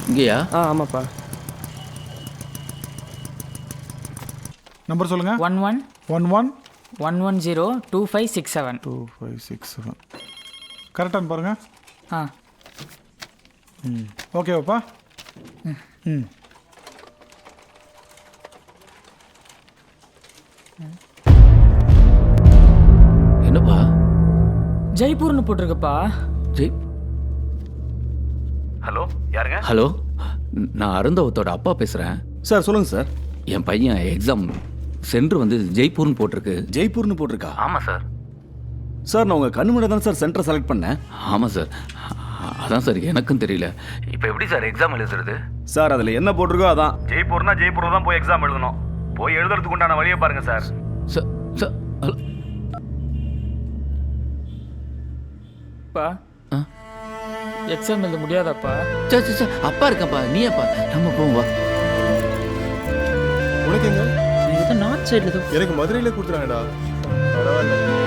இங்கேயா? ஆமாப்பா. நம்பர் சொல்லுங்க. 11 11 110 2567. 2567 கரெக்டானு பாருங்க. ஆ ஓகேவாப்பா? ம் என்னப்பா? ஜெய்ப்பூர்னு போட்டிருக்குப்பா. ஜெய் ஹலோ, யாருங்க? ஹலோ, நான் அருந்தவத்தோட அப்பா பேசுகிறேன். சார் சொல்லுங்க சார். என் பையன் எக்ஸாம் சென்டர் வந்து ஜெய்ப்பூர்னு போட்டிருக்கு. ஜெய்ப்பூர்னு போட்டிருக்கா? ஆமாம் சார். சார் நான் உங்கள் கண்ணு முன்னாடி தான் சார் சென்டரை செலக்ட் பண்ணேன். ஆமாம் சார். அதான் சார் எனக்கும் தெரியல. இப்போ எப்படி சார் எக்ஸாம் எழுதுறது? சார் அதில் என்ன போட்டிருக்கோ அதான். ஜெய்ப்பூர்னா ஜெய்ப்பூர் தான் போய் எக்ஸாம் எழுதணும். போய் எழுதுறதுக்கு உண்டான வழியை பாருங்க சார். Sir sir hello. பா ஆ எக்ஸாம் எழுத முடியாதாப்பா? சார் சார் சார் அப்பா இருக்கப்பா, நீயப்பா, நம்ம போவோம் வா. உனக்கு எங்க? ஏதோ நார்த் சைடில் எனக்கு மதுரையில கொடுத்துறாங்கடா. பரவாயில்ல.